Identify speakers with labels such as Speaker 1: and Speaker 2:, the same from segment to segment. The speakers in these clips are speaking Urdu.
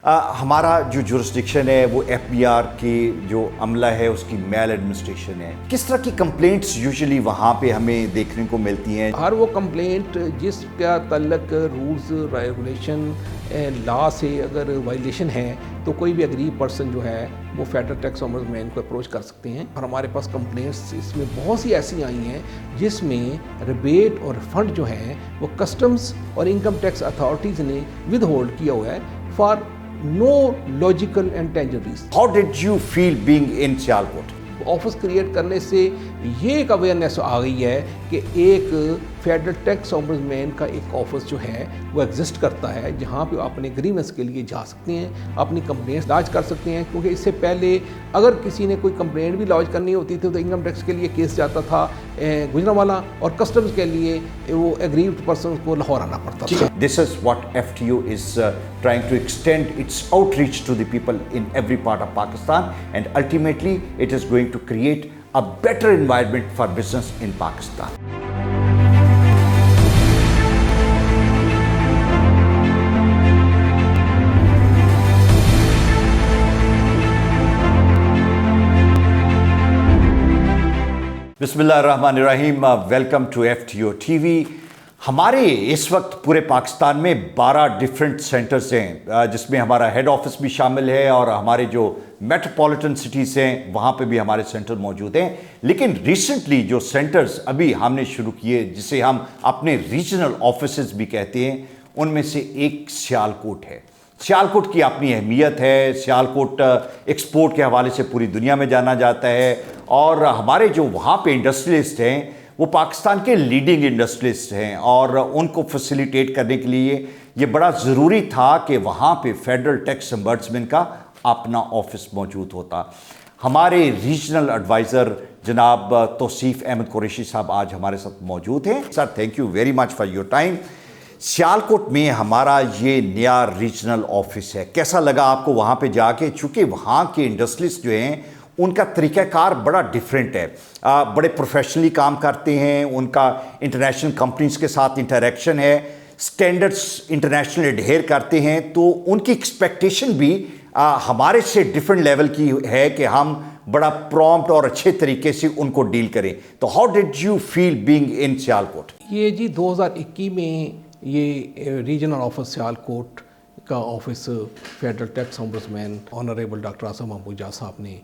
Speaker 1: ہمارا جو جورسڈکشن ہے وہ ایف بی آر کی جو عملہ ہے اس کی میل ایڈمنسٹریشن ہے. کس طرح کی کمپلینٹس یوزلی وہاں پہ ہمیں دیکھنے کو ملتی ہیں؟
Speaker 2: ہر وہ کمپلینٹ جس کا تعلق رولز ریگولیشن لا سے اگر وائلیشن ہے تو کوئی بھی اگری پرسن جو ہے وہ فیڈرل ٹیکس آمبڈسمین کو اپروچ کر سکتے ہیں. اور ہمارے پاس کمپلینٹس اس میں بہت سی ایسی آئی ہیں جس میں ریبیٹ اور ریفنڈ جو ہیں وہ کسٹمز اور انکم ٹیکس اتھارٹیز نے ود ہولڈ کیا ہوا ہے for no logical and tangible reason.
Speaker 1: How did you feel being in Sialkot?
Speaker 2: Office create کرنے سے یہ ایک اویئرنیس آ گئی ہے کہ ایک فیڈرل ٹیکس آمبڈسمین کا ایک آفس جو ہے وہ ایگزسٹ کرتا ہے جہاں پہ اپنے گریونس کے لیے جا سکتے ہیں, اپنی کمپلینٹس لانچ کر سکتے ہیں. کیونکہ اس سے پہلے اگر کسی نے کوئی کمپلینٹ بھی لانچ کرنی ہوتی تھی تو انکم ٹیکس کے لیے کیس جاتا تھا گجرانوالہ, اور کسٹمز کے لیے وہ ایگریوڈ پرسن کو لاہور آنا پڑتا تھا.
Speaker 1: This is what FTO is trying to extend its outreach to the people in every part of Pakistan, and ultimately it is going to create a better environment for business in Pakistan. بسم اللہ الرحمن الرحیم. Welcome to FTO TV. ہمارے اس وقت پورے پاکستان میں 12 ڈفرینٹ سینٹرز ہیں جس میں ہمارا ہیڈ آفس بھی شامل ہے, اور ہمارے جو میٹروپولیٹن سٹیز ہیں وہاں پہ بھی ہمارے سینٹر موجود ہیں. لیکن ریسنٹلی جو سینٹرز ابھی ہم نے شروع کیے جسے ہم اپنے ریجنل آفیسز بھی کہتے ہیں, ان میں سے ایک سیالکوٹ ہے. سیالکوٹ کی اپنی اہمیت ہے. سیالکوٹ ایکسپورٹ کے حوالے سے پوری دنیا میں جانا جاتا ہے, اور ہمارے جو وہاں پہ انڈسٹریلسٹ ہیں وہ پاکستان کے لیڈنگ انڈسٹریلسٹ ہیں, اور ان کو فیسیلیٹیٹ کرنے کے لیے یہ بڑا ضروری تھا کہ وہاں پہ فیڈرل ٹیکس امبڈسمین کا اپنا آفس موجود ہوتا. ہمارے ریجنل ایڈوائزر جناب توصیف احمد قریشی صاحب آج ہمارے ساتھ موجود ہیں. Sir, thank you very much for your time. Sialkot میں ہمارا یہ نیا ریجنل آفس ہے, کیسا لگا آپ کو وہاں پہ جا کے؟ چونکہ وہاں کے انڈسٹریلسٹ جو ہیں ان کا طریقہ کار بڑا ڈیفرنٹ ہے, بڑے پروفیشنلی کام کرتے ہیں, ان کا انٹرنیشنل کمپنیز کے ساتھ انٹریکشن ہے, سٹینڈرڈز انٹرنیشنل ایڈہیر کرتے ہیں, تو ان کی ایکسپیکٹیشن بھی ہمارے سے ڈیفرنٹ لیول کی ہے کہ ہم بڑا پرومپٹ اور اچھے طریقے سے ان کو ڈیل کریں. تو how did you feel being in Sialkot?
Speaker 2: یہ جی 2021 میں یہ ریجنل آفس سیالکوٹ کا office federal tax ombudsman honourable doctor Azam Mahmood جا صاحب نے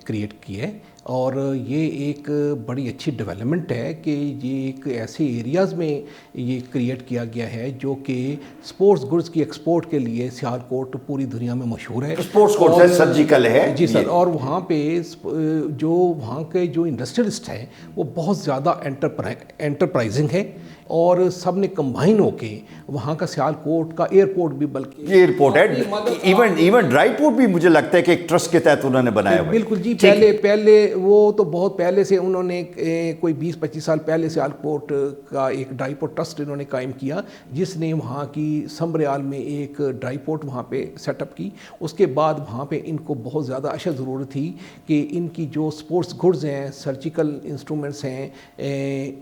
Speaker 2: کریٹ کی ہے, اور یہ ایک بڑی اچھی ڈیولپمنٹ ہے کہ یہ ایک ایسے ایریاز میں یہ کریٹ کیا گیا ہے جو کہ سپورٹس گڈس کی ایکسپورٹ کے لیے سیالکوٹ پوری دنیا میں مشہور ہے.
Speaker 1: سپورٹس گڈس سرجیکل ہے
Speaker 2: جی سر, اور وہاں پہ جو وہاں کے جو انڈسٹریلسٹ ہیں وہ بہت زیادہ انٹرپرائزنگ ہے, اور سب نے کمبائن ہو کے وہاں کا سیالکوٹ کا ایئرپورٹ بھی, بلکہ
Speaker 1: ایئرپورٹ ہے, ایون ڈرائی پورٹ بھی مجھے لگتا ہے کہ ایک ٹرسٹ کے تحت انہوں نے بنایا ہوا ہے.
Speaker 2: بالکل جی, پہلے وہ تو بہت پہلے سے انہوں نے کوئی 20-25 سال پہلے سیالکوٹ کا ایک ڈرائی پورٹ ٹرسٹ انہوں نے قائم کیا, جس نے وہاں کی سمبریال میں ایک ڈرائی پورٹ وہاں پہ سیٹ اپ کی. اس کے بعد وہاں پہ ان کو بہت زیادہ اشد ضرورت تھی کہ ان کی جو سپورٹس گڈز ہیں, سرجیکل انسٹرومنٹس ہیں,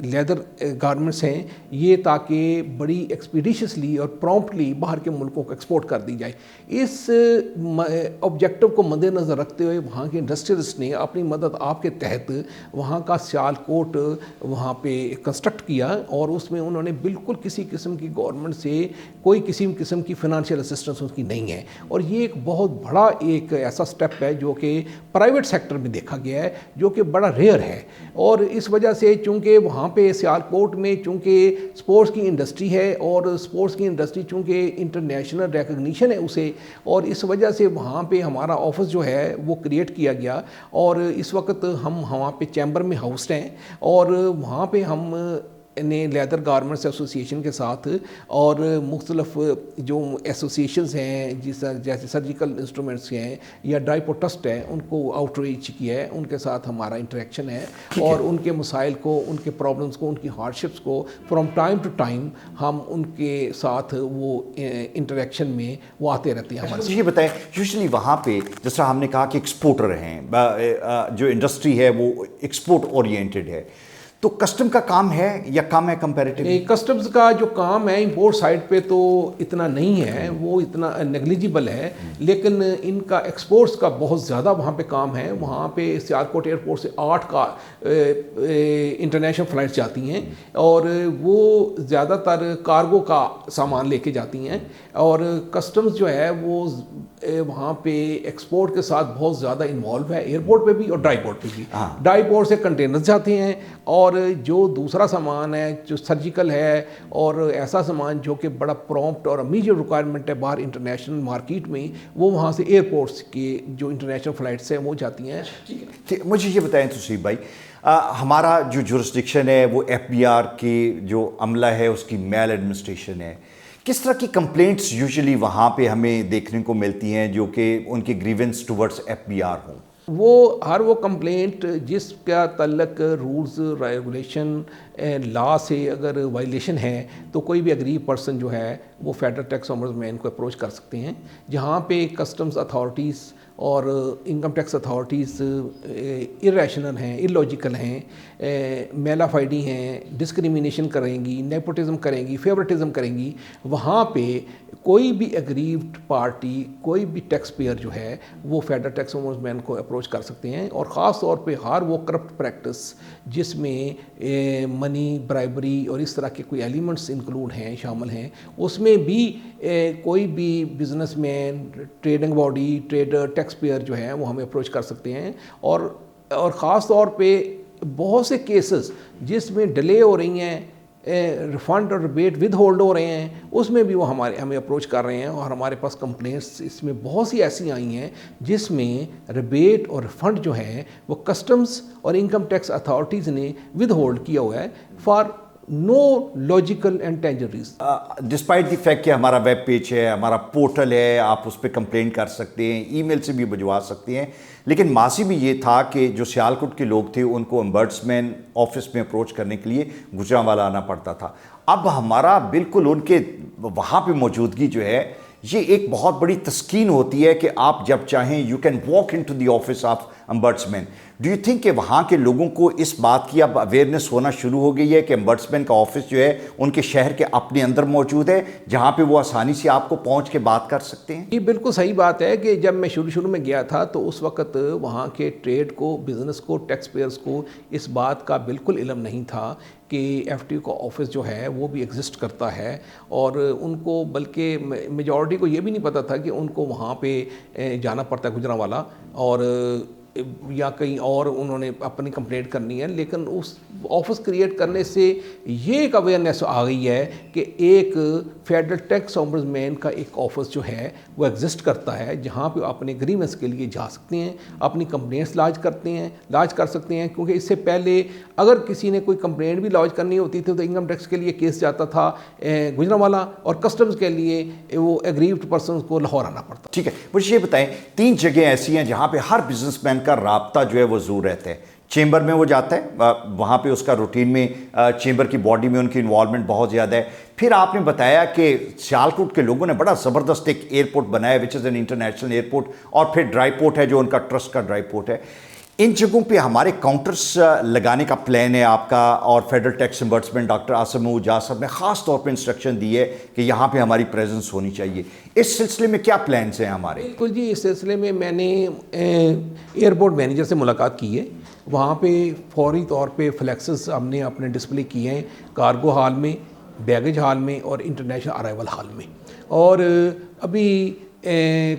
Speaker 2: لیدر گارمنٹس ہیں, یہ تاکہ بڑی ایکسپیڈیشسلی اور پرومپٹلی باہر کے ملکوں کو ایکسپورٹ کر دی جائے. اس آبجیکٹو کو مد نظر رکھتے ہوئے وہاں کے انڈسٹریلسٹ نے اپنی مدد آپ کے تحت وہاں کا سیالکوٹ وہاں پہ کنسٹرکٹ کیا, اور اس میں انہوں نے بالکل کسی قسم کی گورنمنٹ سے کوئی کسی قسم کی فنانشیل اسسٹنس اس کی نہیں ہے. اور یہ ایک بہت بڑا ایک ایسا سٹیپ ہے جو کہ پرائیویٹ سیکٹر میں دیکھا گیا ہے, جو کہ بڑا ریئر ہے. اور اس وجہ سے چونکہ وہاں پہ سیالکوٹ میں چونکہ سپورٹس کی انڈسٹری ہے, اور سپورٹس کی انڈسٹری چونکہ انٹرنیشنل ریکگنیشن ہے اسے, اور اس وجہ سے وہاں پہ ہمارا آفس جو ہے وہ کریٹ کیا گیا. اور اس وقت ہم وہاں پہ چیمبر میں ہاؤسڈ ہیں, اور وہاں پہ ہم نے لیدر گارمنٹس ایسوسیشن کے ساتھ اور مختلف جو ایسوسیشنز ہیں جیسے سرجیکل انسٹرومنٹس ہیں یا ڈرائی پورٹ ٹرسٹ ہے, ان کو آؤٹ ریچ کیا ہے. ان کے ساتھ ہمارا انٹریکشن ہے, اور ان کے مسائل کو, ان کے پرابلمس کو, ان کی ہارڈشپس کو فرام ٹائم ٹو ٹائم ہم ان کے ساتھ وہ انٹریکشن میں وہ آتے رہتے ہیں.
Speaker 1: یہ بتائیں, یوزلی وہاں پہ جس طرح ہم نے کہا کہ ایکسپورٹر ہیں, جو انڈسٹری ہے وہ ایکسپورٹ اورینٹڈ ہے, تو کسٹم کا کام ہے یا کم ہے کمپیریٹیولی؟
Speaker 2: کسٹمز کا جو کام ہے امپورٹ سائڈ پہ تو اتنا نہیں ہے، وہ اتنا نیگلیجیبل ہے، لیکن ان کا ایکسپورٹس کا بہت زیادہ وہاں پہ کام ہے. وہاں پہ سیالکوٹ ایئرپورٹ سے 8 کا انٹرنیشنل فلائٹس جاتی ہیں اور وہ زیادہ تر کارگو کا سامان لے کے جاتی ہیں، اور کسٹمز جو ہے وہ وہاں پہ ایکسپورٹ کے ساتھ بہت زیادہ انوالو ہے، ایئرپورٹ پہ بھی اور ڈرائی پورٹ پہ بھی. ڈرائی پورٹ سے کنٹینرز جاتے ہیں، اور جو دوسرا سامان ہے جو سرجیکل ہے اور ایسا سامان جو کہ بڑا پرومپٹ اور امیجیٹ ریکوائرمنٹ ہے باہر انٹرنیشنل مارکیٹ میں، وہ وہاں سے ایئرپورٹس کے جو انٹرنیشنل فلائٹس ہیں وہ جاتی ہیں.
Speaker 1: مجھے یہ بتائیں توصیف بھائی، ہمارا جو جورسڈکشن ہے وہ ایف بی آر کی جو عملہ ہے اس کی میل ایڈمنسٹریشن ہے. کس طرح کی کمپلینٹس یوزلی وہاں پہ ہمیں دیکھنے کو ملتی ہیں جو کہ ان کی grievance towards F B R ہوں؟
Speaker 2: وہ کمپلینٹ جس کا تعلق رولز ریگولیشن لا سے اگر وائلیشن ہے تو کوئی بھی اگری پرسن جو ہے وہ فیڈرل ٹیکس اومبڈسمین کو اپروچ کر سکتے ہیں. جہاں پہ کسٹمز اتھارٹیز اور انکم ٹیکس اتھارٹیز irrational ہیں، illogical ہیں، میلا فائڈی ہیں، ڈسکریمنیشن کریں گی، نیپوٹزم کریں گی، فیورٹزم کریں گی، وہاں پہ کوئی بھی اگریوڈ پارٹی، کوئی بھی ٹیکس پیئر جو ہے وہ فیڈرل ٹیکس اومبڈسمین کو اپروچ کر سکتے ہیں. اور خاص طور پہ ہر وہ کرپٹ پریکٹس جس میں منی، برائبری اور اس طرح کے کوئی ایلیمنٹس انکلوڈ ہیں، شامل ہیں، اس میں بھی کوئی بھی businessman, trading body, trader, taxpayer جو ہیں وہ ہمیں اپروچ کر سکتے ہیں. اور خاص طور پہ بہت سے کیسز جس میں ڈیلے ہو رہی ہیں، ریفنڈ اور ریبیٹ ود ہولڈ ہو رہے ہیں، اس میں بھی وہ ہمیں اپروچ کر رہے ہیں. اور ہمارے پاس کمپلینٹس اس میں بہت سی ایسی آئی ہیں جس میں ریبیٹ اور ریفنڈ جو ہیں وہ کسٹمز اور انکم ٹیکس اتھارٹیز نے ود ہولڈ کیا ہوا ہے for no logical and tangible reason.
Speaker 1: Despite the fact کہ ہمارا ویب پیج ہے، ہمارا پورٹل ہے، آپ اس پہ کمپلین کر سکتے ہیں، ای میل سے بھی بھجوا سکتے ہیں، لیکن ماضی بھی یہ تھا کہ جو سیالکوٹ کے لوگ تھے ان کو امبڈسمین آفس میں اپروچ کرنے کے لیے گجرانوالہ آنا پڑتا تھا. اب ہمارا بالکل ان کے وہاں پہ موجودگی جو ہے یہ ایک بہت بڑی تسکین ہوتی ہے کہ آپ جب چاہیں you can walk in to the office of ombudsman. Do you think کہ وہاں کے لوگوں کو اس بات کی اب اویئرنیس ہونا شروع ہو گئی ہے کہ امبڈسمین کا آفس جو ہے ان کے شہر کے اپنے اندر موجود ہے جہاں پہ وہ آسانی سے آپ کو پہنچ کے بات کر سکتے ہیں؟
Speaker 2: یہ بالکل صحیح بات ہے کہ جب میں شروع میں گیا تھا تو اس وقت وہاں کے ٹریڈ کو، بزنس کو، ٹیکس پیئرز کو اس بات کا بالکل علم نہیں تھا کہ ایف ٹی کا آفس جو ہے وہ بھی ایگزسٹ کرتا ہے. اور ان کو بلکہ میجورٹی کو یہ بھی نہیں پتہ تھا کہ ان کو وہاں پہ جانا پڑتا ہے گجرانوالہ اور یا کہیں اور انہوں نے اپنی کمپلینٹ کرنی ہے. لیکن اس آفس کریٹ کرنے سے یہ ایک اویئرنیس آ گئی ہے کہ ایک فیڈرل ٹیکس اومبڈسمین کا ایک آفس جو ہے وہ ایگزسٹ کرتا ہے جہاں پہ اپنے گریونس کے لیے جا سکتے ہیں، اپنی کمپلینٹس لاج کر سکتے ہیں. کیونکہ اس سے پہلے اگر کسی نے کوئی کمپلینٹ بھی لاج کرنی ہوتی تھی تو انکم ٹیکس کے لیے کیس جاتا تھا گجرانوالہ اور کسٹمز کے لیے وہ ایگریوڈ پرسنز کو لاہور آنا پڑتا.
Speaker 1: ٹھیک ہے، مجھے یہ بتائیں 3 جگہیں ایسی ہیں جہاں پہ ہر بزنس مین کا رابطہ جو ہے وہ ضرور رہتا ہے. چیمبر میں وہ جاتا ہے، وہاں پہ اس کا روٹین میں چیمبر کی باڈی میں ان کی انوالومنٹ بہت زیادہ ہے. پھر آپ نے بتایا کہ سیالکوٹ کے لوگوں نے بڑا زبردست ایک ایئرپورٹ بنایا وچ از این انٹرنیشنل ایئرپورٹ، اور پھر ڈرائی پورٹ ہے جو ان کا ٹرسٹ کا ڈرائی پورٹ ہے. ان جگہوں پہ ہمارے کاؤنٹرز لگانے کا پلان ہے آپ کا، اور فیڈرل ٹیکس امبڈسمین ڈاکٹر عاصم احوجا صاحب نے خاص طور پہ انسٹرکشن دی ہے کہ یہاں پہ ہماری پریزنس ہونی چاہیے. اس سلسلے میں کیا پلانس ہیں ہمارے؟
Speaker 2: بالکل جی، اس سلسلے میں نے ایئرپورٹ مینیجر سے ملاقات کی ہے. وہاں پہ فوری طور پہ فلیکسز ہم نے اپنے ڈسپلے کیے ہیں کارگو ہال میں، بیگیج ہال میں اور انٹرنیشنل ارائیول ہال میں. اور ابھی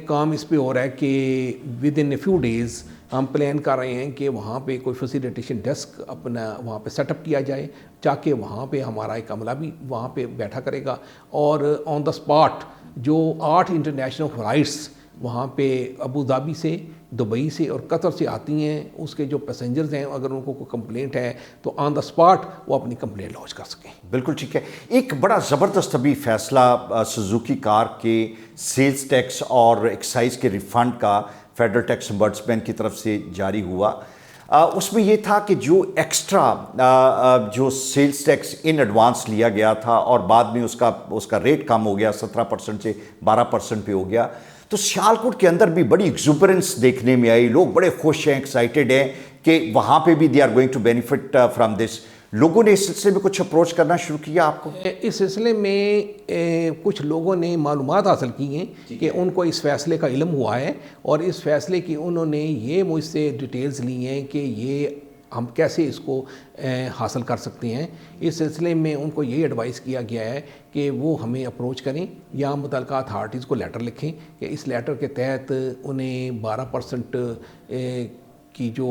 Speaker 2: کام اس پہ ہو رہا ہے کہ within a few days ہم پلان کر رہے ہیں کہ وہاں پہ کوئی فیسیلیٹیشن ڈیسک اپنا وہاں پہ سیٹ اپ کیا جائے تاکہ وہاں پہ ہمارا ایک عملہ بھی وہاں پہ بیٹھا کرے گا. اور آن دا اسپاٹ جو 8 انٹرنیشنل فلائٹس وہاں پہ ابو ظہبی سے، دبئی سے اور قطر سے آتی ہیں، اس کے جو پیسنجرز ہیں اگر ان کو کوئی کمپلینٹ ہے تو آن دا اسپاٹ وہ اپنی کمپلینٹ لانچ کر سکیں.
Speaker 1: بالکل ٹھیک ہے. ایک بڑا زبردست ابھی فیصلہ سوزوکی کار کے سیلز ٹیکس اور ایکسائز کے ریفنڈ کا فیڈرل ٹیکس امبڈسمین کی طرف سے جاری ہوا. اس میں یہ تھا کہ جو ایکسٹرا جو سیلز ٹیکس ان ایڈوانس لیا گیا تھا اور بعد میں اس کا ریٹ کم ہو گیا، 17% سے 12% پہ ہو گیا، تو سیالکوٹ کے اندر بھی بڑی ایگزوبرنس دیکھنے میں آئی. لوگ بڑے خوش ہیں، ایکسائٹیڈ ہیں کہ وہاں پہ بھی they are going to benefit from this. لوگوں نے اس سلسلے میں کچھ اپروچ کرنا شروع کیا آپ کو؟
Speaker 2: اس سلسلے میں کچھ لوگوں نے معلومات حاصل کی ہیں کہ ان کو اس فیصلے کا علم ہوا ہے، اور اس فیصلے کی انہوں نے یہ مجھ سے ڈیٹیلز لی ہیں کہ یہ ہم کیسے اس کو حاصل کر سکتے ہیں۔ اس سلسلے میں ان کو یہ ایڈوائز کیا گیا ہے کہ وہ ہمیں اپروچ کریں یا متعلقہ اتھارٹیز کو لیٹر لکھیں کہ اس لیٹر کے تحت انہیں 12% کی جو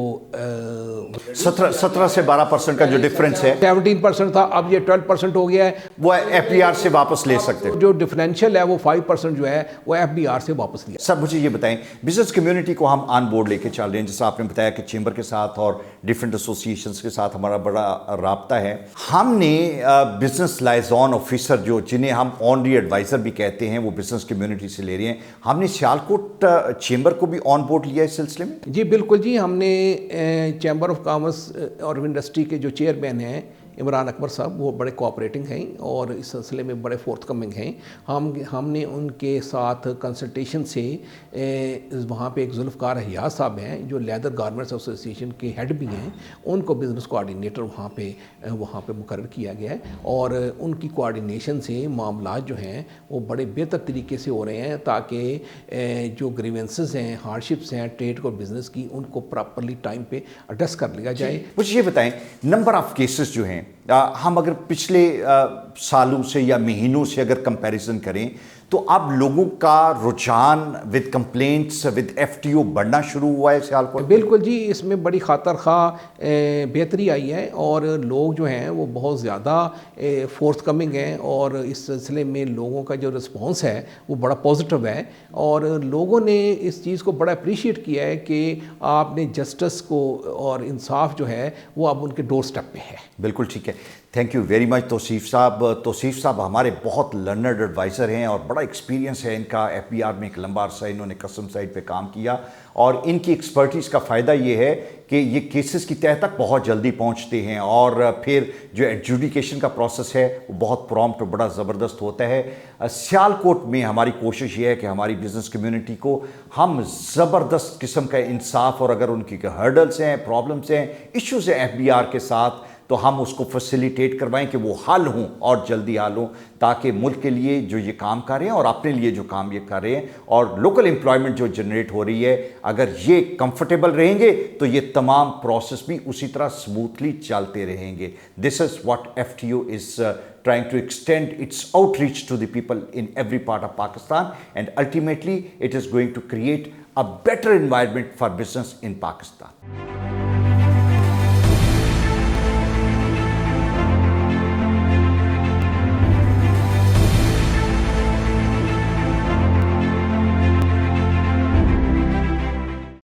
Speaker 1: 17 سے 12% کا جو ڈفرنس ہے
Speaker 2: 17% تھا، اب یہ 12% ہو گیا ہے،
Speaker 1: وہ ایف بی آر سے واپس لے سکتے ہیں۔
Speaker 2: جو ڈفرینشیل ہے وہ 5% جو ہے وہ ایف بی آر سے واپس لیا۔
Speaker 1: سر مجھے یہ بتائیں، بزنس کمیونٹی کو ہم آن بورڈ لے کے چل رہے ہیں، جیسا آپ نے بتایا کہ چیمبر کے ساتھ اور ڈیفرنٹ ایسوسیشنز کے ساتھ ہمارا بڑا رابطہ ہے۔ ہم نے بزنس لائزون آفیسر جو جنہیں ہم آنری ایڈوائزر بھی کہتے ہیں وہ بزنس کمیونٹی سے لے رہے ہیں، ہم نے سیالکوٹ چیمبر کو بھی آن بورڈ لیا اس سلسلے میں؟
Speaker 2: جی بالکل جی، ہم نے چیمبر آف کامرس اور انڈسٹری کے جو چیئرمین ہیں عمران اکبر صاحب، وہ بڑے کوآپریٹنگ ہیں اور اس سلسلے میں بڑے فورتھ کمنگ ہیں۔ ہم نے ان کے ساتھ کنسلٹیشن سے وہاں پہ ایک ذوالفقار حیات صاحب ہیں جو لیدر گارمنٹس ایسوسیشن کے ہیڈ بھی ہیں، ان کو بزنس کوآرڈینیٹر وہاں پہ مقرر کیا گیا ہے، اور ان کی کوآرڈینیشن سے معاملات جو ہیں وہ بڑے بہتر طریقے سے ہو رہے ہیں تاکہ جو گریونسز ہیں، ہارڈشپس ہیں ٹریڈ اور بزنس کی، ان کو پراپرلی ٹائم پہ ایڈریس کر لیا جائے۔
Speaker 1: مجھے یہ بتائیں، نمبر آف کیسز جو ہیں ہم اگر پچھلے سالوں سے یا مہینوں سے اگر کمپیریزن کریں تو اب لوگوں کا رجحان with complaints with F T O بڑھنا شروع ہوا ہے سیالکوٹ؟
Speaker 2: بالکل جی، اس میں بڑی خاطر خواہ بہتری آئی ہے اور لوگ جو ہیں وہ بہت زیادہ فورتھ کمنگ ہیں، اور اس سلسلے میں لوگوں کا جو رسپانس ہے وہ بڑا پازیٹیو ہے، اور لوگوں نے اس چیز کو بڑا اپریشیٹ کیا ہے کہ آپ نے جسٹس کو اور انصاف جو ہے وہ اب ان کے ڈور سٹیپ پہ ہے۔
Speaker 1: بالکل ٹھیک ہے، تھینک یو ویری مچ توصیف صاحب۔ توصیف صاحب ہمارے بہت لرنڈ ایڈوائزر ہیں اور بڑا ایکسپیرینس ہے ان کا، ایف بی آر میں ایک لمبا عرصہ انہوں نے کسٹم سائٹ پہ کام کیا، اور ان کی ایکسپرٹیز کا فائدہ یہ ہے کہ یہ کیسز کی تہہ تک بہت جلدی پہنچتے ہیں، اور پھر جو ایڈجوڈیکیشن کا پروسیس ہے وہ بہت پرومپٹ اور بڑا زبردست ہوتا ہے۔ سیالکوٹ میں ہماری کوشش یہ ہے کہ ہماری بزنس کمیونٹی کو ہم زبردست قسم کا انصاف، اور اگر ان کی ہرڈلز ہیں، پرابلمس ہیں، ایشوز ہیں ایف بی آر کے ساتھ، تو ہم اس کو فیسیلیٹیٹ کروائیں کہ وہ حل ہوں اور جلدی حل ہوں، تاکہ ملک کے لیے جو یہ کام کر رہے ہیں اور اپنے لیے جو کام یہ کر رہے ہیں اور لوکل امپلائمنٹ جو جنریٹ ہو رہی ہے، اگر یہ کمفرٹیبل رہیں گے تو یہ تمام پروسیس بھی اسی طرح سموتھلی چلتے رہیں گے۔ This is what F T O is trying to extend its outreach to the people in every part of Pakistan, and ultimately it is going to create a better environment for business in Pakistan.